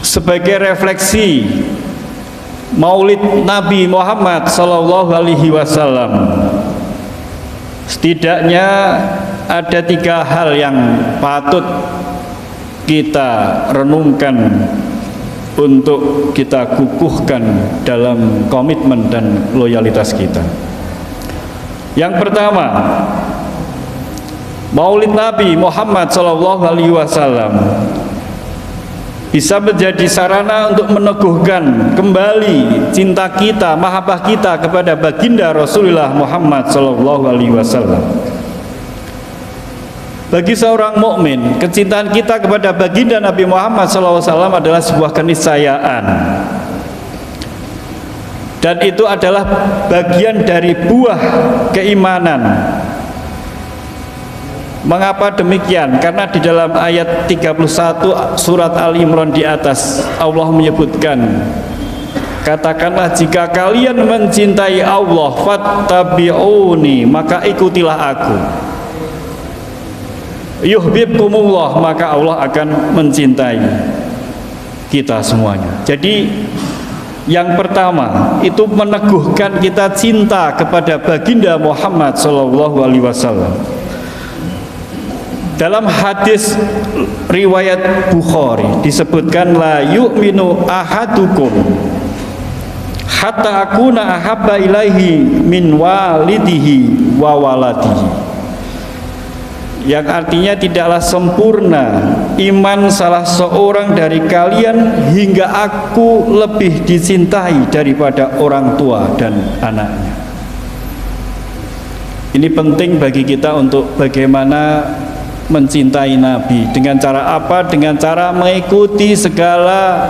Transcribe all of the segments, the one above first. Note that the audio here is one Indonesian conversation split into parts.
sebagai refleksi Maulid Nabi Muhammad Sallallahu Alaihi Wasallam, setidaknya ada 3 hal yang patut kita renungkan untuk kita kukuhkan dalam komitmen dan loyalitas kita. Yang pertama, Maulid Nabi Muhammad Sallallahu Alaihi Wasallam bisa menjadi sarana untuk meneguhkan kembali cinta kita, mahabbah kita kepada baginda Rasulullah Muhammad Sallallahu Alaihi Wasallam. Bagi seorang mukmin, kecintaan kita kepada baginda Nabi Muhammad Sallallahu Alaihi Wasallam adalah sebuah keniscayaan, dan itu adalah bagian dari buah keimanan. Mengapa demikian? Karena di dalam ayat 31 surat Al-Imran di atas, Allah menyebutkan, katakanlah jika kalian mencintai Allah, fattabi'uni, maka ikutilah aku. Yuhibbukumullah, maka Allah akan mencintai kita semuanya. Jadi yang pertama itu meneguhkan kita cinta kepada baginda Muhammad Sallallahu Alaihi Wasallam. Dalam hadis riwayat Bukhari disebutkan, la yu'minu ahadukum hatta akuna ahabba ilaihi min walidihi wa waladihi, yang artinya tidaklah sempurna iman salah seorang dari kalian hingga aku lebih dicintai daripada orang tua dan anaknya. Ini penting bagi kita untuk bagaimana mencintai Nabi. Dengan cara apa? Dengan cara mengikuti segala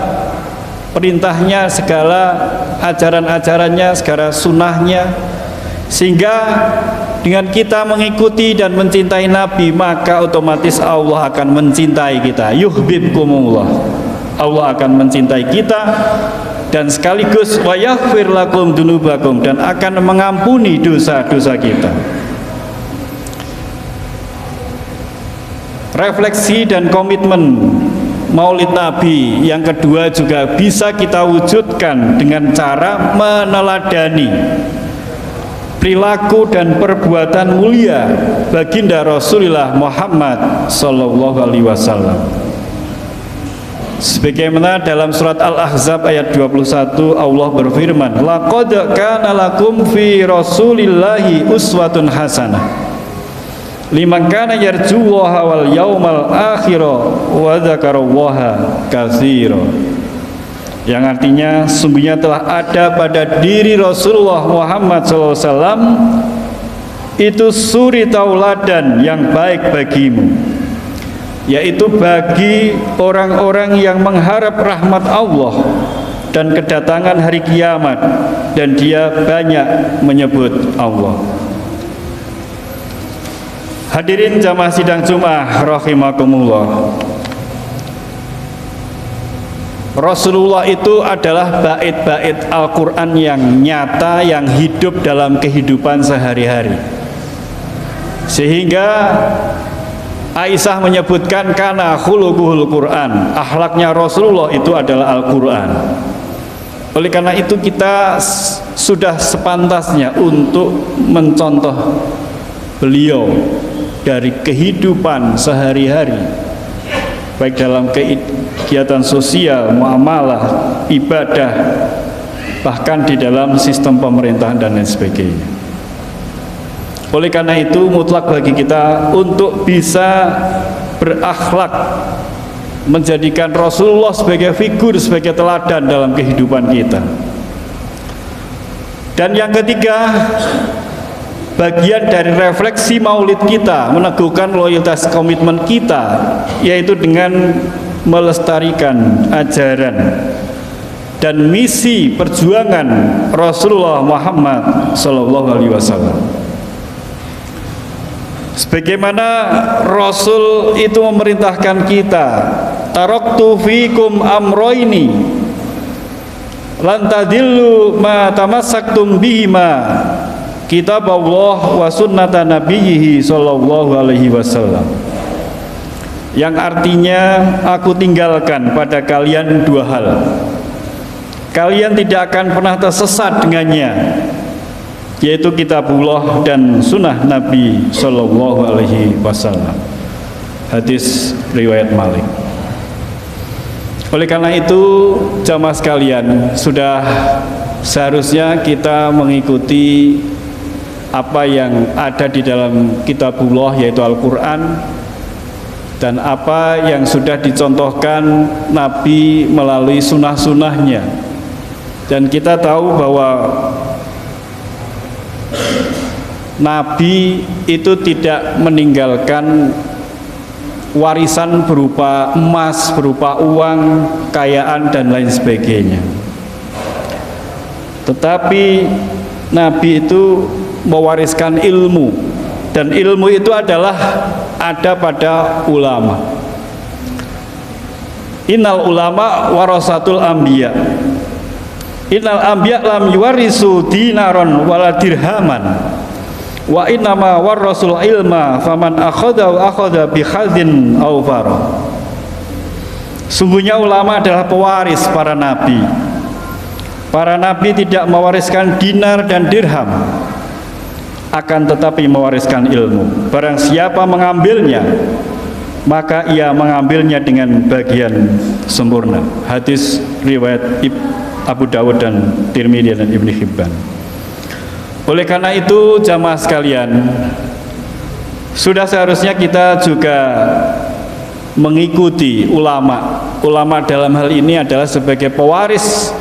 perintahnya, segala ajaran-ajarannya, segala sunnahnya, sehingga dengan kita mengikuti dan mencintai Nabi, maka otomatis Allah akan mencintai kita. Yuhibbukumullah, Allah akan mencintai kita, dan sekaligus wa yaghfir lakum dzunubakum, dan akan mengampuni dosa-dosa kita. Refleksi dan komitmen Maulid Nabi yang kedua juga bisa kita wujudkan dengan cara meneladani perilaku dan perbuatan mulia baginda Rasulullah Muhammad Sallallahu Alaihi Wasallam. Sebagaimana dalam surat Al-Ahzab ayat 21, Allah berfirman, laqad kana lakum fi Rasulillahi uswatun hasanah liman kana yarjullaha wal yaumal akhir wa dzakarallaha katsira, yang artinya sungguhnya telah ada pada diri Rasulullah Muhammad SAW itu suri tauladan yang baik bagimu, yaitu bagi orang-orang yang mengharap rahmat Allah dan kedatangan hari kiamat, dan dia banyak menyebut Allah. Hadirin jamaah sidang Jumat rahimakumullah, Rasulullah itu adalah bait-bait Al-Quran yang nyata, yang hidup dalam kehidupan sehari-hari. Sehingga Aisyah menyebutkan kana khuluquhul Quran, akhlaknya Rasulullah itu adalah Al-Quran. Oleh karena itu kita sudah sepantasnya untuk mencontoh beliau dari kehidupan sehari-hari, baik dalam kegiatan sosial, muamalah, ibadah, bahkan di dalam sistem pemerintahan dan lain sebagainya. Oleh karena itu mutlak bagi kita untuk bisa berakhlak, menjadikan Rasulullah sebagai figur, sebagai teladan dalam kehidupan kita. Dan yang ketiga, bagian dari refleksi maulid kita, meneguhkan loyalitas komitmen kita, yaitu dengan melestarikan ajaran dan misi perjuangan Rasulullah Muhammad Sallallahu Alaihi Wasallam. Sebagaimana Rasul itu memerintahkan kita, taraktu fikum amroini lan tadillu ma tamassaktum bihima, kitab Allah wa sunnata nabiyhi sallallahu alaihi wasallam. yang artinya aku tinggalkan pada kalian dua hal. Kalian tidak akan pernah tersesat dengannya, yaitu kitabullah dan sunnah Nabi Shallallahu Alaihi Wasallam. Hadis riwayat Malik. Oleh karena itu, jamaah sekalian, sudah seharusnya kita mengikuti apa yang ada di dalam kitabullah, yaitu Al-Quran, dan apa yang sudah dicontohkan Nabi melalui sunnah-sunnahnya. Dan kita tahu bahwa Nabi itu tidak meninggalkan warisan berupa emas, berupa uang, kekayaan, dan lain sebagainya. Tetapi Nabi itu mewariskan ilmu, dan ilmu itu adalah ada pada ulama. Innal ulama warasatul anbiya. Innal anbiya lam yuwarisu dinaron wala dirhaman. Wa innama warasul ilma faman akhadha bi khadzin aw fara. Sungguhnya ulama adalah pewaris para nabi. Para nabi tidak mewariskan dinar dan dirham, akan tetapi mewariskan ilmu. Barang siapa mengambilnya, maka ia mengambilnya dengan bagian sempurna. Hadis riwayat Abu Dawud dan Tirmidzi dan Ibnu Hibban. Oleh karena itu, jamaah sekalian, sudah seharusnya kita juga mengikuti ulama. Ulama dalam hal ini adalah sebagai pewaris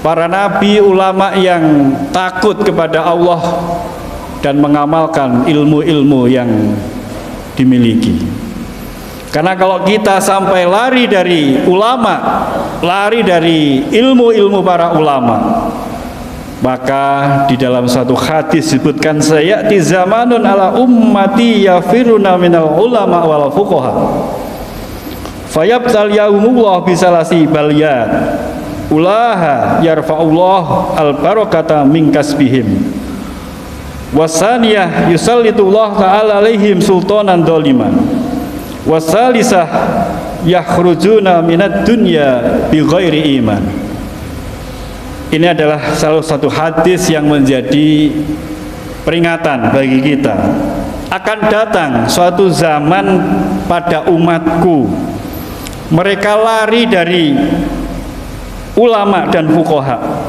para nabi, ulama yang takut kepada Allah dan mengamalkan ilmu-ilmu yang dimiliki. Karena kalau kita sampai lari dari ulama, lari dari ilmu-ilmu para ulama, maka di dalam satu hadis disebutkan, sayati zamanun ala ummati yafiruna minal ulama wal fuqaha fayabtal yaumullah bisalasi baliyat ulaha yarfa'ullah al barakata min kasbihim wasaniyah yusallitullah ta'ala alaihim sultanan doliman wasalisah yakhrujuna minad dunya bi ghairi iman. Ini adalah salah satu hadis yang menjadi peringatan bagi kita. Akan datang suatu zaman pada umatku, mereka lari dari ulama dan fuqaha,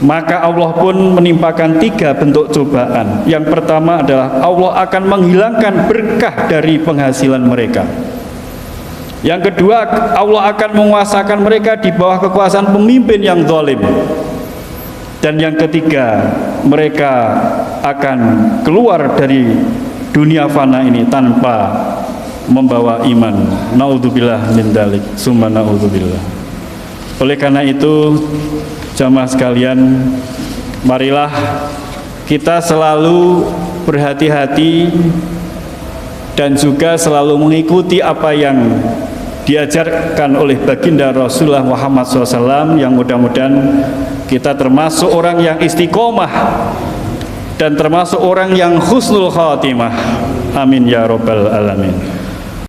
maka Allah pun menimpakan 3 bentuk cobaan. Yang pertama adalah Allah akan menghilangkan berkah dari penghasilan mereka. Yang kedua, Allah akan menguasakan mereka di bawah kekuasaan pemimpin yang zalim. Dan yang ketiga, mereka akan keluar dari dunia fana ini tanpa membawa iman. Naudzubillah min dzalik, summa naudzubillah. Oleh karena itu, jamaah sekalian, marilah kita selalu berhati-hati dan juga selalu mengikuti apa yang diajarkan oleh baginda Rasulullah Muhammad SAW, yang mudah-mudahan kita termasuk orang yang istiqomah dan termasuk orang yang husnul khatimah. Amin ya rabbal alamin.